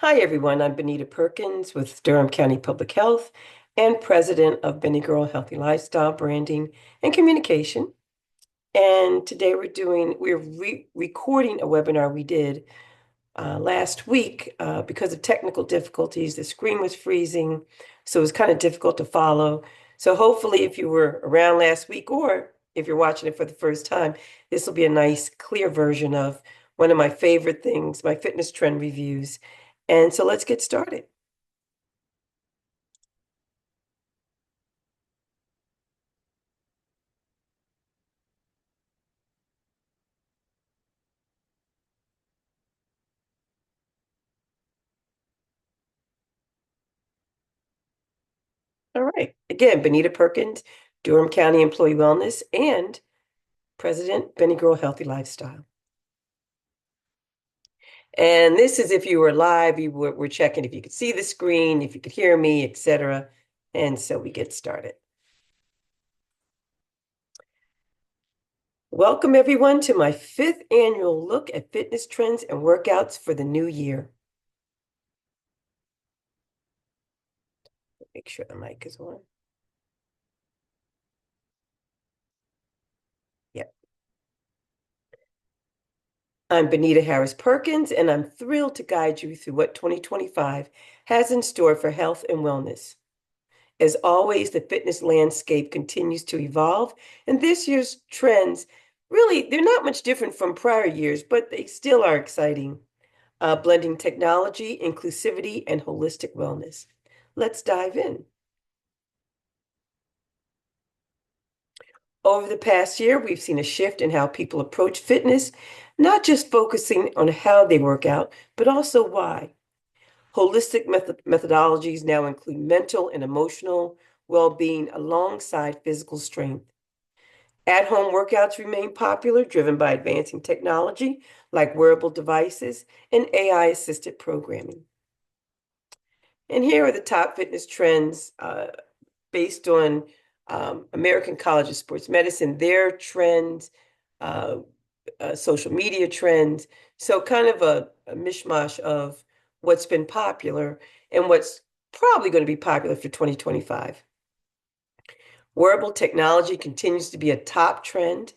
Hi, everyone. I'm Benita Perkins with Durham County Public Health and president of Benniegirl Healthy Lifestyle Branding and Communication. And today we're recording a webinar we did last week because of technical difficulties. The screen was freezing, so it was kind of difficult to follow. So hopefully, if you were around last week or if you're watching it for the first time, this will be a nice, clear version of one of my favorite things, my fitness trend reviews. And so let's get started. All right. Again, Benita Perkins, Durham County Employee Wellness, and President Benniegirl Healthy Lifestyle. And this is if you were live, we're checking if you could see the screen, if you could hear me, etc. And so we get started. Welcome, everyone, to my 5th annual look at fitness trends and workouts for the new year. Make sure the mic is on. Yep. I'm Benita Harris Perkins, and I'm thrilled to guide you through what 2025 has in store for health and wellness. As always, the fitness landscape continues to evolve, and this year's trends, really, they're not much different from prior years, but they still are exciting, blending technology, inclusivity, and holistic wellness. Let's dive in. Over the past year, we've seen a shift in how people approach fitness, not just focusing on how they work out, but also why. Holistic methodologies now include mental and emotional well-being alongside physical strength. At-home workouts remain popular, driven by advancing technology like wearable devices and AI-assisted programming. And here are the top fitness trends based on American College of Sports Medicine, their trends, uh, social media trends. So kind of a mishmash of what's been popular and what's probably going to be popular for 2025. Wearable technology continues to be a top trend.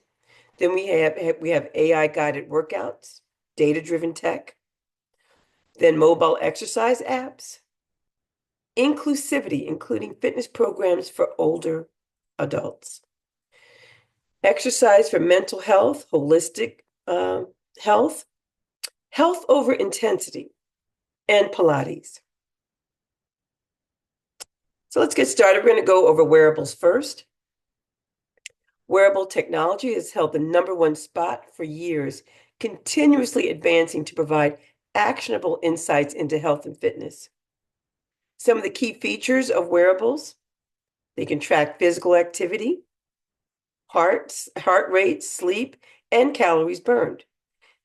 Then we have AI-guided workouts, data-driven tech, then mobile exercise apps, inclusivity, including fitness programs for older adults, exercise for mental health, holistic health, health over intensity, and Pilates. So let's get started. We're going to go over wearables first. Wearable technology has held the #1 spot for years, continuously advancing to provide actionable insights into health and fitness. Some of the key features of wearables: they can track physical activity, heart rate, sleep, and calories burned.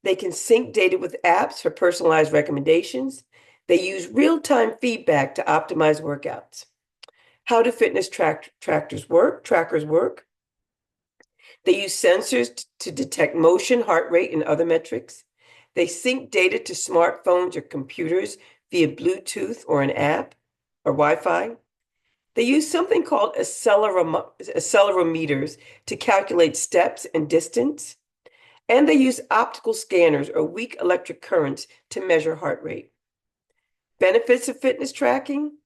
They can sync data with apps for personalized recommendations. They use real-time feedback to optimize workouts. How do fitness trackers work? They use sensors to detect motion, heart rate, and other metrics. They sync data to smartphones or computers via Bluetooth or an app or Wi-Fi. They use something called accelerometers to calculate steps and distance. And they use optical scanners or weak electric currents to measure heart rate. Benefits of fitness tracking: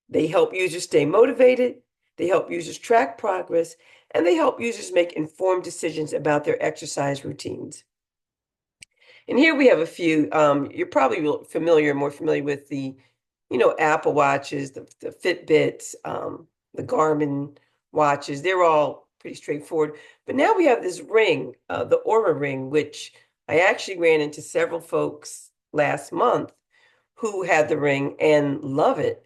they help users stay motivated, they help users track progress, and they help users make informed decisions about their exercise routines. And here we have a few. You're probably more familiar with the, Apple watches, the Fitbits, the Garmin watches. They're all pretty straightforward. But now we have this ring, the Aura Ring, which I actually ran into several folks last month who had the ring and love it.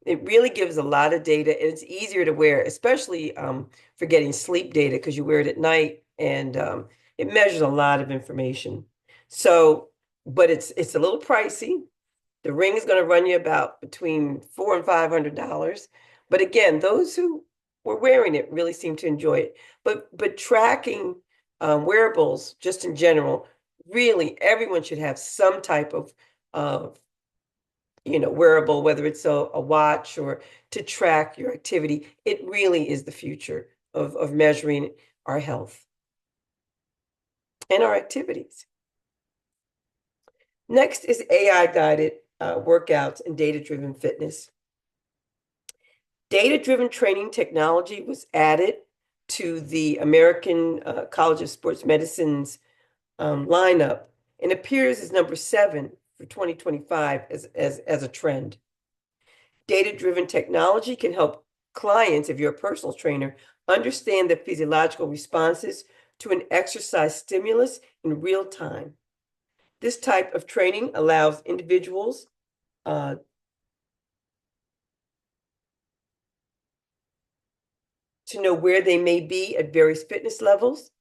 It really gives a lot of data, and it's easier to wear, especially for getting sleep data, because you wear it at night, and it measures a lot of information. So, but it's a little pricey. The ring is going to run you about between $400 and $500. But again, those who were wearing it really seem to enjoy it. But tracking wearables, just in general, really everyone should have some type of wearable, whether it's a watch or to track your activity. It really is the future of measuring our health and our activities. Next is AI-guided workouts and data-driven fitness. Data-driven training technology was added to the American College of Sports Medicine's lineup and appears as number 7 for 2025 as a trend. Data-driven technology can help clients, if you're a personal trainer, understand the physiological responses to an exercise stimulus in real time. This type of training allows individuals to know where they may be at various fitness levels.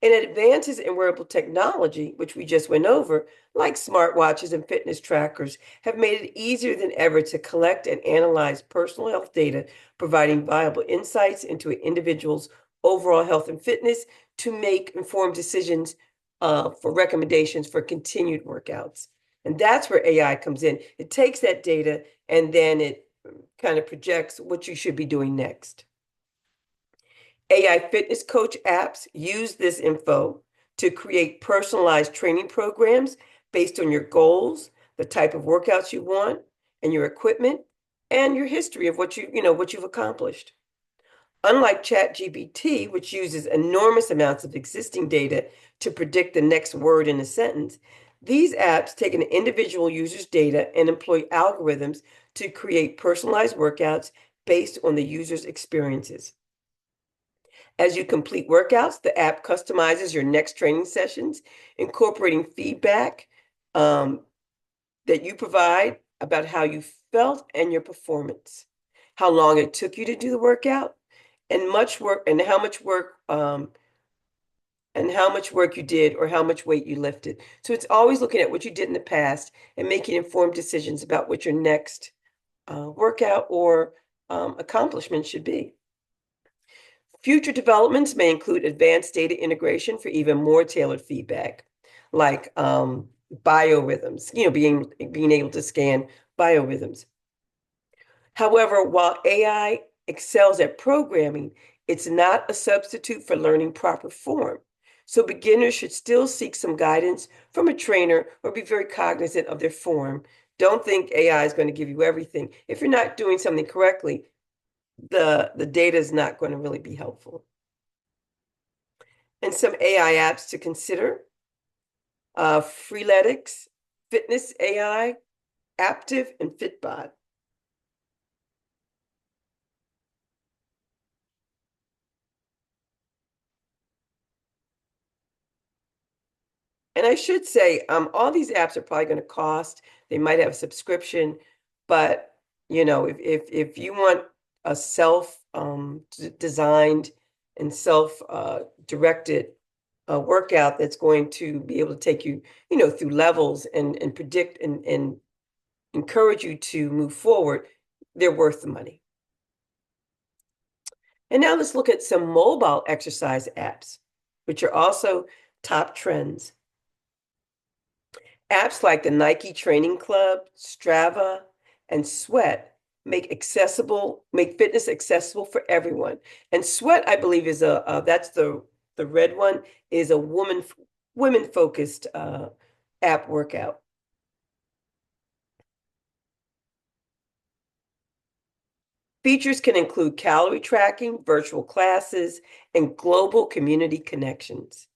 And advances in wearable technology, which we just went over, like smartwatches and fitness trackers, have made it easier than ever to collect and analyze personal health data, providing valuable insights into an individual's overall health and fitness to make informed decisions for recommendations for continued workouts. And that's where AI comes in. It takes that data and then it kind of projects what you should be doing next. AI fitness coach apps use this info to create personalized training programs based on your goals, the type of workouts you want, and your equipment, and your history of what you've accomplished. Unlike ChatGPT, which uses enormous amounts of existing data to predict the next word in a sentence, these apps take an individual user's data and employ algorithms to create personalized workouts based on the user's experiences. As you complete workouts, the app customizes your next training sessions, incorporating feedback that you provide about how you felt and your performance, how long it took you to do the workout, and how much work you did or how much weight you lifted. So it's always looking at what you did in the past and making informed decisions about what your next workout or accomplishment should be. Future developments may include advanced data integration for even more tailored feedback, like biorhythms, being able to scan biorhythms. However, while AI excels at programming, it's not a substitute for learning proper form. So beginners should still seek some guidance from a trainer or be very cognizant of their form. Don't think AI is going to give you everything. If you're not doing something correctly, the data is not going to really be helpful. And some AI apps to consider, Freeletics, Fitness AI, Aptive, and Fitbot. And I should say, all these apps are probably going to cost. They might have a subscription, but if you want a self designed and self directed workout that's going to be able to take you, through levels and predict and encourage you to move forward, they're worth the money. And now let's look at some mobile exercise apps, which are also top trends. Apps like the Nike Training Club, Strava, and Sweat make fitness accessible for everyone. And Sweat, I believe, is that's the red one, is a women-focused app workout. Features can include calorie tracking, virtual classes, and global community connections.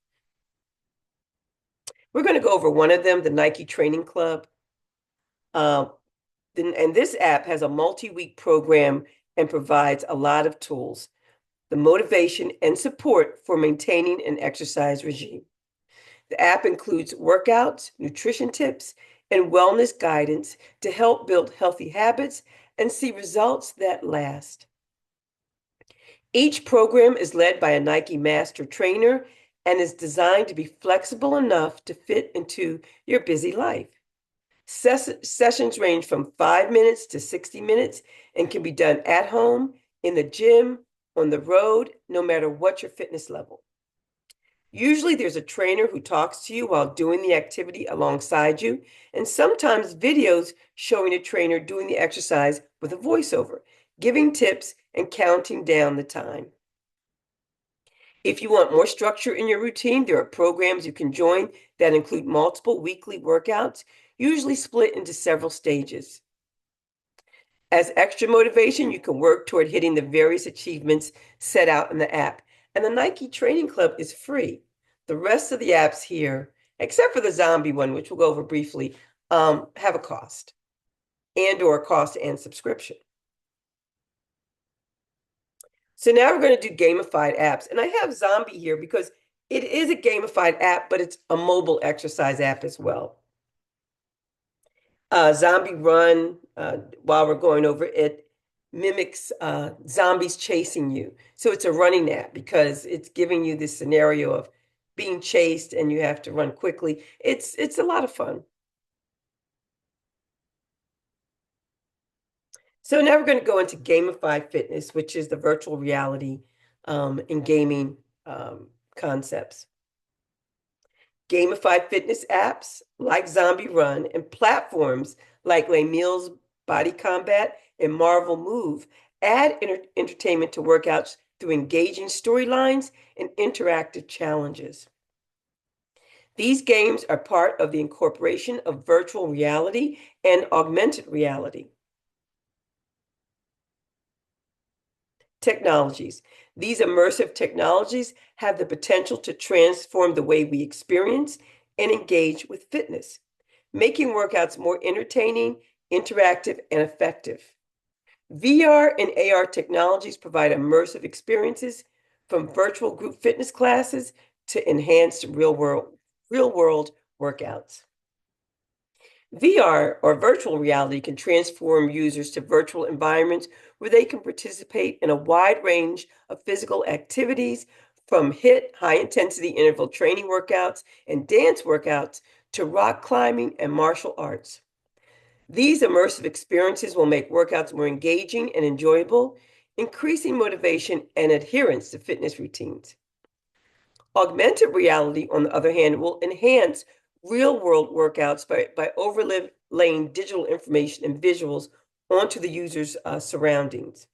We're going to go over one of them, the Nike Training Club. And this app has a multi-week program and provides a lot of tools, the motivation and support for maintaining an exercise regime. The app includes workouts, nutrition tips, and wellness guidance to help build healthy habits and see results that last. Each program is led by a Nike master trainer and is designed to be flexible enough to fit into your busy life. Sessions range from 5 minutes to 60 minutes and can be done at home, in the gym, on the road, no matter what your fitness level. Usually there's a trainer who talks to you while doing the activity alongside you, and sometimes videos showing a trainer doing the exercise with a voiceover, giving tips and counting down the time. If you want more structure in your routine, there are programs you can join that include multiple weekly workouts, usually split into several stages. As extra motivation, you can work toward hitting the various achievements set out in the app. And the Nike Training Club is free. The rest of the apps here, except for the zombie one, which we'll go over briefly, have a cost or a cost and subscription. So now we're going to do gamified apps. And I have Zombie here because it is a gamified app, but it's a mobile exercise app as well. Zombie Run, while we're going over it, mimics zombies chasing you. So it's a running app because it's giving you this scenario of being chased and you have to run quickly. It's a lot of fun. So now we're going to go into gamified fitness, which is the virtual reality and gaming concepts. Gamified fitness apps like Zombie Run and platforms like Les Mills Body Combat and Marvel Move add entertainment to workouts through engaging storylines and interactive challenges. These games are part of the incorporation of virtual reality and augmented reality. Technologies. These immersive technologies have the potential to transform the way we experience and engage with fitness, making workouts more entertaining, interactive, and effective. VR and AR technologies provide immersive experiences from virtual group fitness classes to enhanced real-world workouts. VR or virtual reality can transform users to virtual environments where they can participate in a wide range of physical activities from HIIT, high intensity interval training workouts, and dance workouts to rock climbing and martial arts. These immersive experiences will make workouts more engaging and enjoyable, increasing motivation and adherence to fitness routines. Augmented reality, on the other hand, will enhance real-world workouts by overlaying digital information and visuals onto the user's surroundings.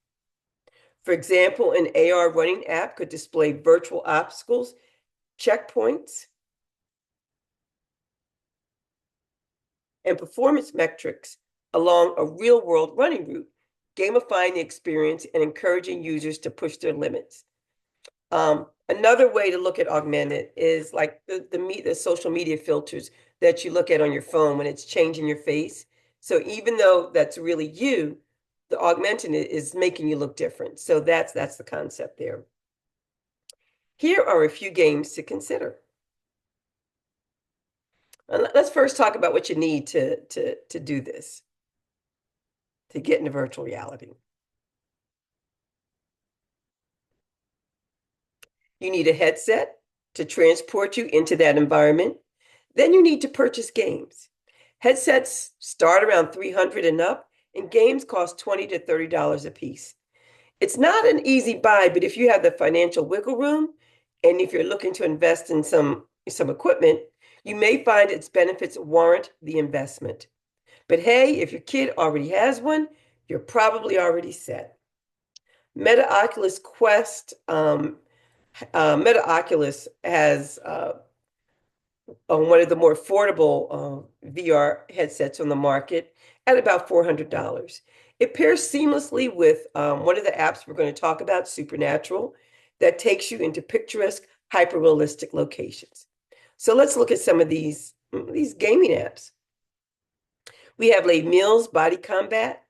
For example, an AR running app could display virtual obstacles, checkpoints, and performance metrics along a real-world running route, gamifying the experience and encouraging users to push their limits. Another way to look at augmented is like the social media filters that you look at on your phone when it's changing your face. So even though that's really you, the augmented is making you look different. So that's the concept there. Here are a few games to consider. Let's first talk about what you need to do this, to get into virtual reality. You need a headset to transport you into that environment. Then you need to purchase games. Headsets start around 300 and up, and games cost $20 to $30 a piece. It's not an easy buy, but if you have the financial wiggle room, and if you're looking to invest in some equipment, you may find its benefits warrant the investment. But hey, if your kid already has one, you're probably already set. Meta Oculus Quest, Meta Oculus has one of the more affordable VR headsets on the market at about $400. It pairs seamlessly with one of the apps we're going to talk about, Supernatural, that takes you into picturesque, hyper-realistic locations. So let's look at some of these gaming apps. We have Les Mills Body Combat,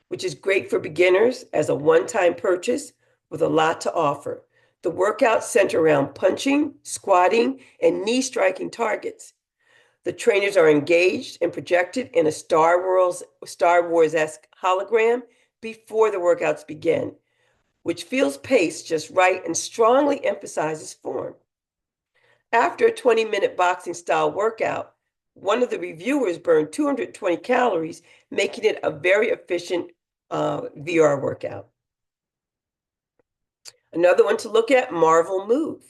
which is great for beginners as a one-time purchase with a lot to offer. The workouts center around punching, squatting, and knee striking targets. The trainers are engaged and projected in a Star Wars-esque hologram before the workouts begin, which feels paced just right and strongly emphasizes form. After a 20-minute boxing style workout, one of the reviewers burned 220 calories, making it a very efficient VR workout. Another one to look at, Marvel Move.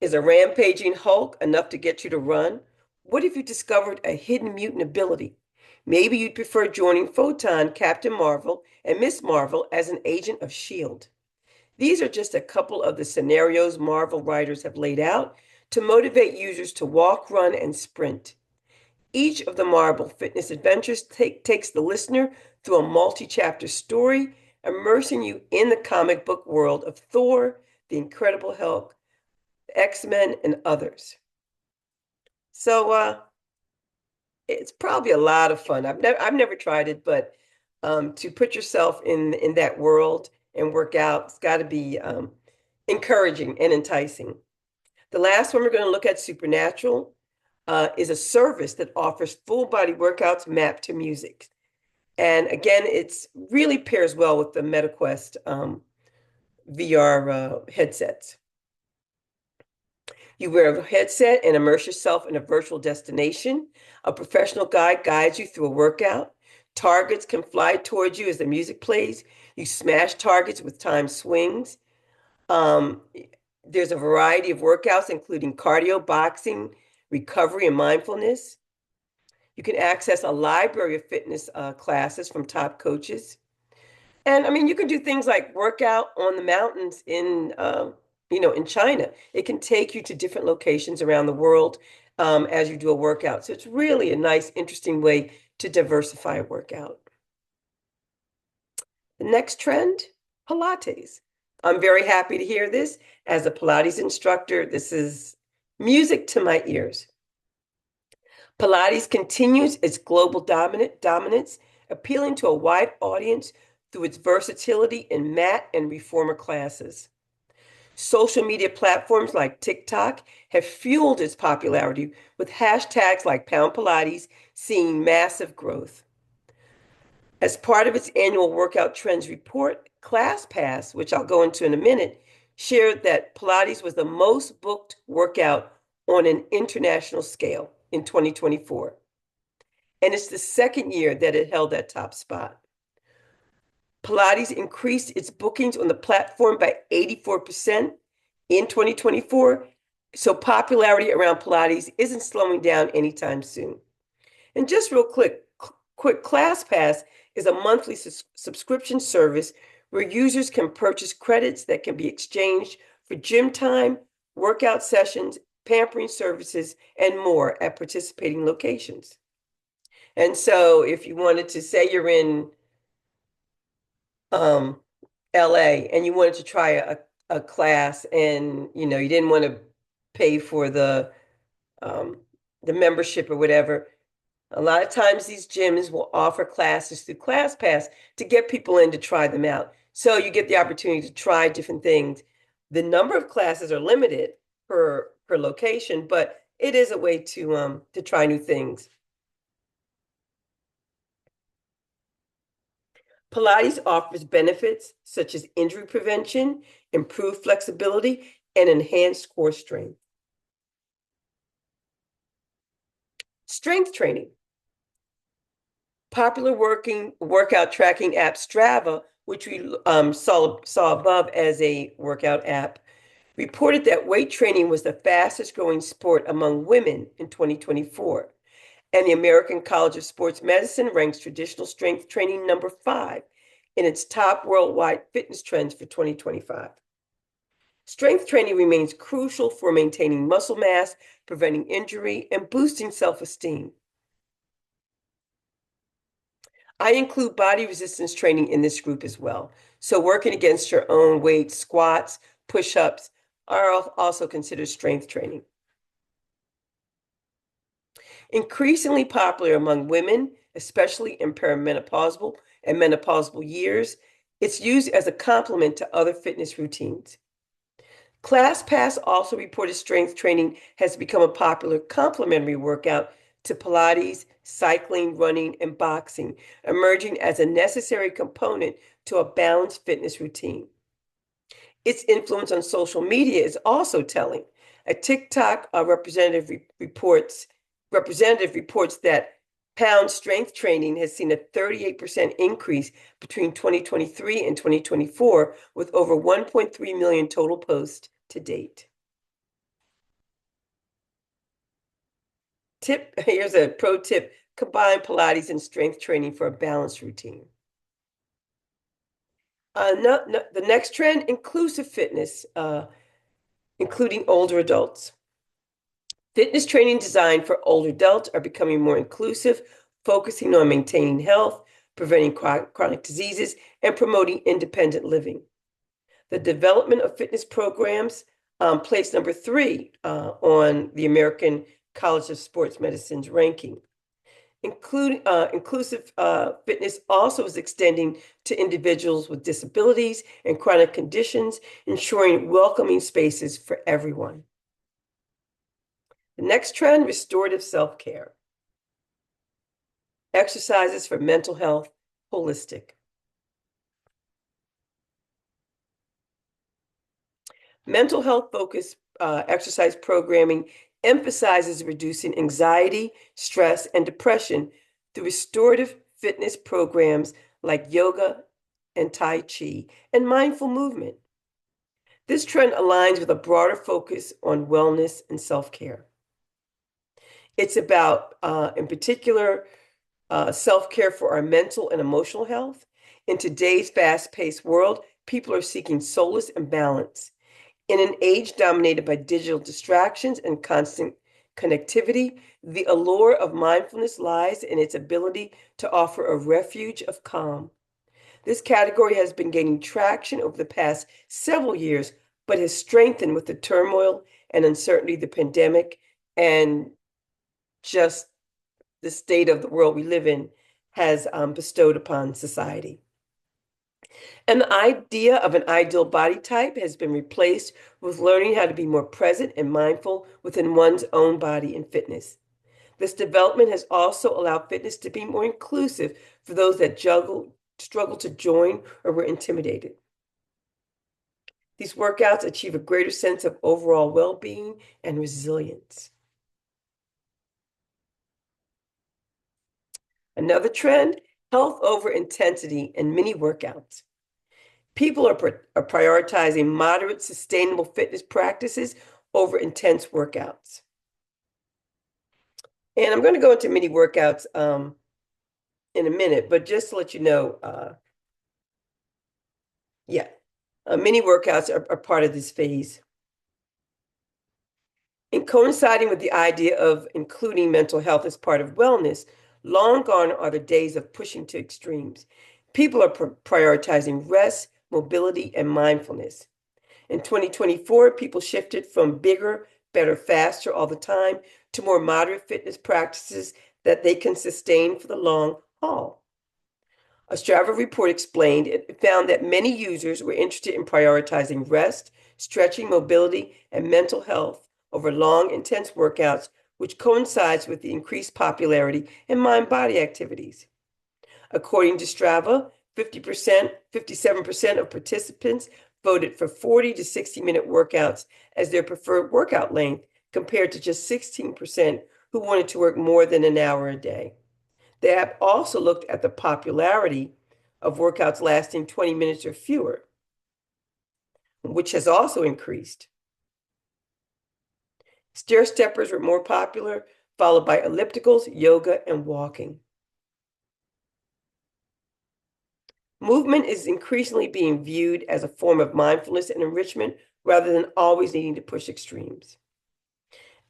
Is a rampaging Hulk enough to get you to run? What if you discovered a hidden mutant ability? Maybe you'd prefer joining Photon, Captain Marvel, and Miss Marvel as an agent of S.H.I.E.L.D. These are just a couple of the scenarios Marvel writers have laid out to motivate users to walk, run, and sprint. Each of the Marvel fitness adventures takes the listener through a multi-chapter story, immersing you in the comic book world of Thor, the Incredible Hulk, X-Men, and others. So it's probably a lot of fun. I've never tried it, but to put yourself in that world and work out, it's got to be encouraging and enticing. The last one we're going to look at, Supernatural, is a service that offers full body workouts mapped to music. And again, it's really pairs well with the MetaQuest VR headsets. You wear a headset and immerse yourself in a virtual destination. A professional guide guides you through a workout. Targets can fly towards you as the music plays. You smash targets with time swings. Um, there's a variety of workouts, including cardio, boxing, recovery, and mindfulness. You can access a library of fitness classes from top coaches. And I mean, you can do things like work out on the mountains in China. It can take you to different locations around the world as you do a workout. So it's really a nice, interesting way to diversify a workout. The next trend, Pilates. I'm very happy to hear this. As a Pilates instructor, this is music to my ears. Pilates continues its global dominance, appealing to a wide audience through its versatility in mat and reformer classes. Social media platforms like TikTok have fueled its popularity, with hashtags like Pound Pilates seeing massive growth. As part of its annual workout trends report, ClassPass, which I'll go into in a minute, shared that Pilates was the most booked workout on an international scale in 2024. And it's the second year that it held that top spot. Pilates increased its bookings on the platform by 84% in 2024. So popularity around Pilates isn't slowing down anytime soon. And just real quick, ClassPass is a monthly subscription service where users can purchase credits that can be exchanged for gym time, workout sessions, pampering services, and more at participating locations. And so if you wanted to say you're in um, LA and you wanted to try a class and you didn't want to pay for um, the membership or whatever, a lot of times these gyms will offer classes through ClassPass to get people in to try them out. So you get the opportunity to try different things. The number of classes are limited per location, but it is a way to try new things. Pilates offers benefits such as injury prevention, improved flexibility, and enhanced core strength. Strength training. Popular workout tracking app Strava, which we saw above as a workout app, reported that weight training was the fastest growing sport among women in 2024. And the American College of Sports Medicine ranks traditional strength training number 5 in its top worldwide fitness trends for 2025. Strength training remains crucial for maintaining muscle mass, preventing injury, and boosting self-esteem. I include body resistance training in this group as well. So working against your own weight, squats, push-ups are also considered strength training. Increasingly popular among women, especially in perimenopausal and menopausal years, it's used as a complement to other fitness routines. ClassPass also reported strength training has become a popular complementary workout to Pilates, cycling, running, and boxing, emerging as a necessary component to a balanced fitness routine. Its influence on social media is also telling. A TikTok representative reports that Pound strength training has seen a 38% increase between 2023 and 2024, with over 1.3 million total posts to date. Here's a pro tip. Combine Pilates and strength training for a balanced routine. The next trend, inclusive fitness, including older adults. Fitness training designed for older adults are becoming more inclusive, focusing on maintaining health, preventing chronic diseases, and promoting independent living. The development of fitness programs placed number 3 on the American College of Sports Medicine's ranking. Inclusive fitness also is extending to individuals with disabilities and chronic conditions, ensuring welcoming spaces for everyone. The next trend, restorative self-care. Exercises for mental health, holistic. Mental health focused exercise programming emphasizes reducing anxiety, stress, and depression through restorative fitness programs like yoga and Tai Chi and mindful movement. This trend aligns with a broader focus on wellness and self-care. It's about, in particular, self-care for our mental and emotional health. In today's fast-paced world, people are seeking solace and balance. In an age dominated by digital distractions and constant connectivity, the allure of mindfulness lies in its ability to offer a refuge of calm. This category has been gaining traction over the past several years, but has strengthened with the turmoil and uncertainty of the pandemic and just the state of the world we live in has bestowed upon society. And the idea of an ideal body type has been replaced with learning how to be more present and mindful within one's own body and fitness. This development has also allowed fitness to be more inclusive for those that struggle to join, or were intimidated. These workouts achieve a greater sense of overall well-being and resilience. Another trend, health over intensity and mini workouts. People are prioritizing moderate, sustainable fitness practices over intense workouts. And I'm going to go into mini workouts in a minute, but just to let you know, mini workouts are part of this phase. In coinciding with the idea of including mental health as part of wellness, long gone are the days of pushing to extremes. People are prioritizing rest, mobility, and mindfulness. In 2024, people shifted from bigger, better, faster all the time to more moderate fitness practices that they can sustain for the long haul. A Strava report explained it found that many users were interested in prioritizing rest, stretching, mobility, and mental health over long, intense workouts, which coincides with the increased popularity in mind-body activities. According to Strava, 57% of participants voted for 40 to 60-minute workouts as their preferred workout length, compared to just 16% who wanted to work more than an hour a day. The app also looked at the popularity of workouts lasting 20 minutes or fewer, which has also increased. Stair steppers were more popular, followed by ellipticals, yoga, and walking. Movement is increasingly being viewed as a form of mindfulness and enrichment rather than always needing to push extremes.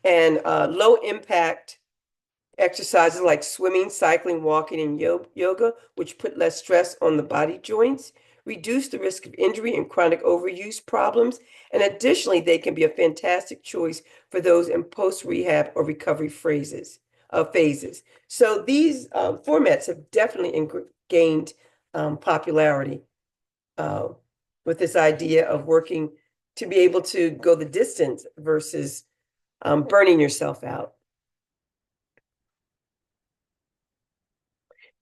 And low impact exercises like swimming, cycling, walking, and yoga, which put less stress on the body joints, reduce the risk of injury and chronic overuse problems. And additionally, they can be a fantastic choice for those in post-rehab or recovery phases. So these formats have definitely gained popularity with this idea of working to be able to go the distance versus burning yourself out.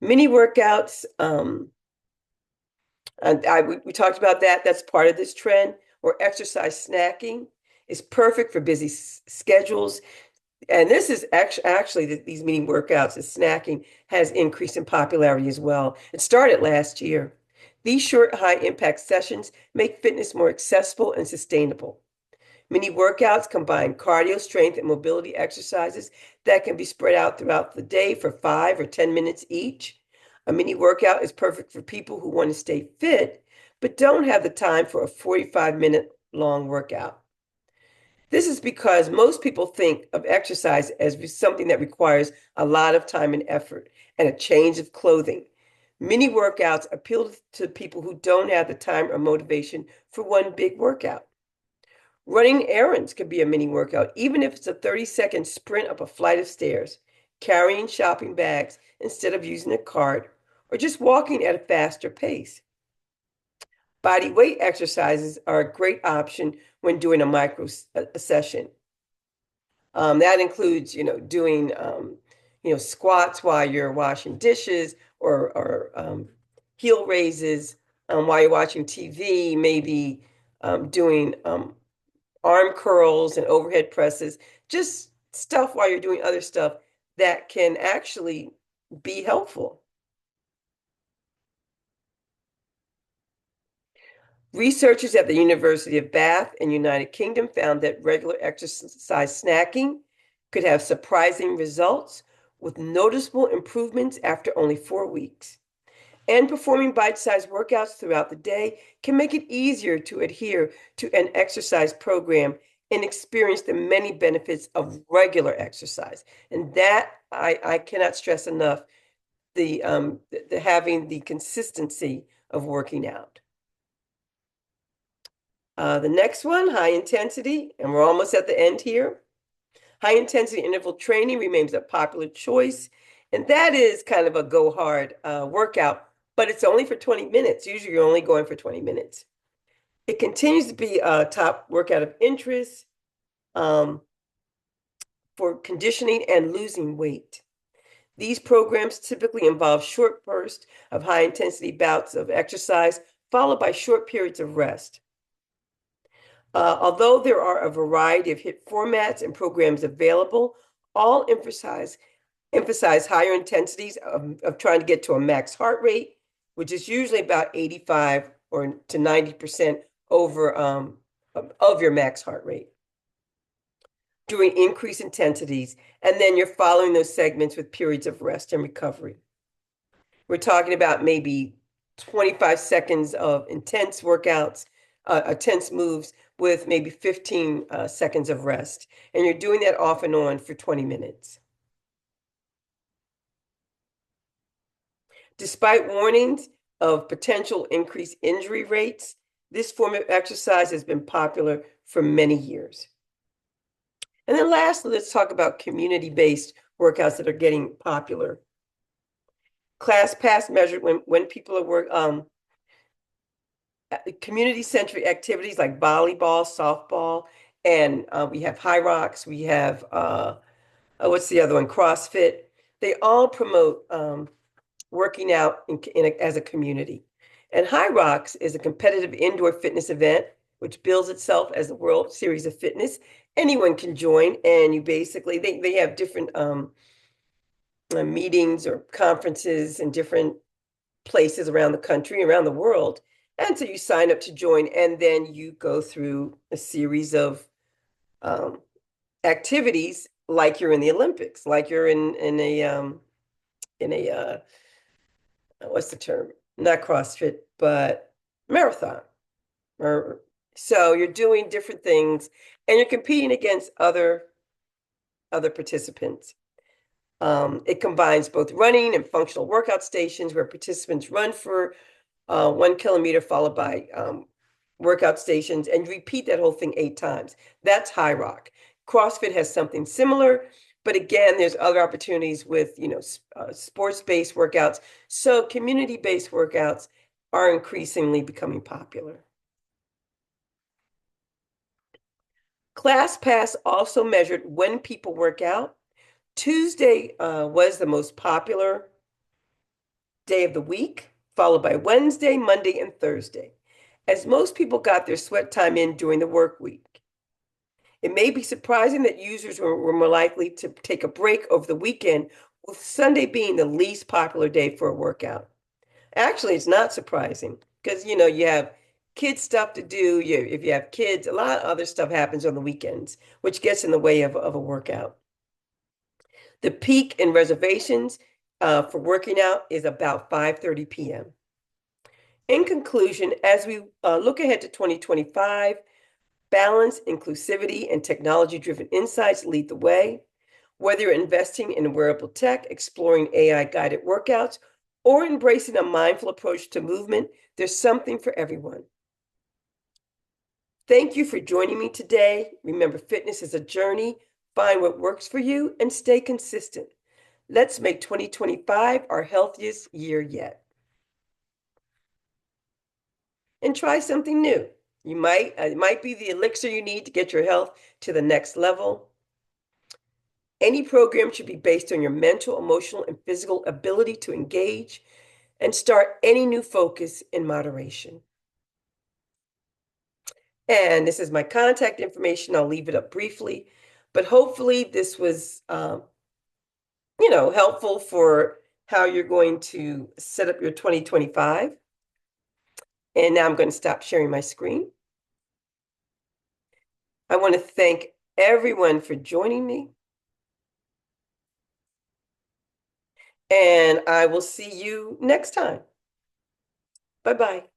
Mini workouts, we talked about that. That's part of this trend. Or exercise snacking is perfect for busy schedules. And this is actually these mini workouts, the snacking has increased in popularity as well. It started last year. These short, high-impact sessions make fitness more accessible and sustainable. Mini workouts combine cardio, strength, and mobility exercises that can be spread out throughout the day for 5 or 10 minutes each. A mini workout is perfect for people who want to stay fit but don't have the time for a 45-minute long workout. This is because most people think of exercise as something that requires a lot of time and effort and a change of clothing. Many workouts appeal to people who don't have the time or motivation for one big workout. Running errands could be a mini workout, even if it's a 30-second sprint up a flight of stairs, carrying shopping bags instead of using a cart, or just walking at a faster pace. Body weight exercises are a great option when doing a micro session. That includes, doing, squats while you're washing dishes or heel raises while you're watching TV, maybe doing arm curls and overhead presses, just stuff while you're doing other stuff that can actually be helpful. Researchers at the University of Bath in United Kingdom found that regular exercise snacking could have surprising results with noticeable improvements after only 4 weeks. And performing bite-sized workouts throughout the day can make it easier to adhere to an exercise program and experience the many benefits of regular exercise. And that I cannot stress enough the having the consistency of working out. The next one, high intensity, and we're almost at the end here. High intensity interval training remains a popular choice, and that is kind of a go hard workout, but it's only for 20 minutes. Usually you're only going for 20 minutes. It continues to be a top workout of interest um, for conditioning and losing weight. These programs typically involve short bursts of high intensity bouts of exercise, followed by short periods of rest. Although there are a variety of HIIT formats and programs available, all emphasize higher intensities of trying to get to a max heart rate, which is usually about 85 or to 90% over of your max heart rate during increased intensities, and then you're following those segments with periods of rest and recovery. We're talking about maybe 25 seconds of intense workouts, intense moves with maybe 15 seconds of rest. And you're doing that off and on for 20 minutes. Despite warnings of potential increased injury rates, this form of exercise has been popular for many years. And then lastly, let's talk about community-based workouts that are getting popular. ClassPass measured when people are community-centric activities like volleyball, softball, and we have High Rocks, we have what's the other one? CrossFit. They all promote working out as a community. And High Rocks is a competitive indoor fitness event which bills itself as the World Series of Fitness. Anyone can join, and you basically they have different meetings or conferences in different places around the country, around the world. And so you sign up to join, and then you go through a series of activities like you're in the Olympics, like you're in a what's the term? Not CrossFit, but marathon. Or so you're doing different things, and you're competing against other participants. It combines both running and functional workout stations where participants run for 1 kilometer followed by workout stations and repeat that whole thing 8 times. That's High Rock. CrossFit has something similar, but again, there's other opportunities with, sports-based workouts. So community-based workouts are increasingly becoming popular. ClassPass also measured when people work out. Tuesday was the most popular day of the week, followed by Wednesday, Monday, and Thursday, as most people got their sweat time in during the work week. It may be surprising that users were more likely to take a break over the weekend, with Sunday being the least popular day for a workout. Actually, it's not surprising because, you have kid stuff to do. If you have kids, a lot of other stuff happens on the weekends, which gets in the way of a workout. The peak in reservations for working out is about 5:30 p.m. In conclusion, as we look ahead to 2025, balance, inclusivity, and technology-driven insights lead the way. Whether you're investing in wearable tech, exploring AI-guided workouts, or embracing a mindful approach to movement, there's something for everyone. Thank you for joining me today. Remember, fitness is a journey. Find what works for you and stay consistent. Let's make 2025 our healthiest year yet. And try something new. It might be the elixir you need to get your health to the next level. Any program should be based on your mental, emotional, and physical ability to engage and start any new focus in moderation. And this is my contact information. I'll leave it up briefly, but hopefully this was, helpful for how you're going to set up your 2025. And now I'm going to stop sharing my screen. I want to thank everyone for joining me. And I will see you next time. Bye-bye.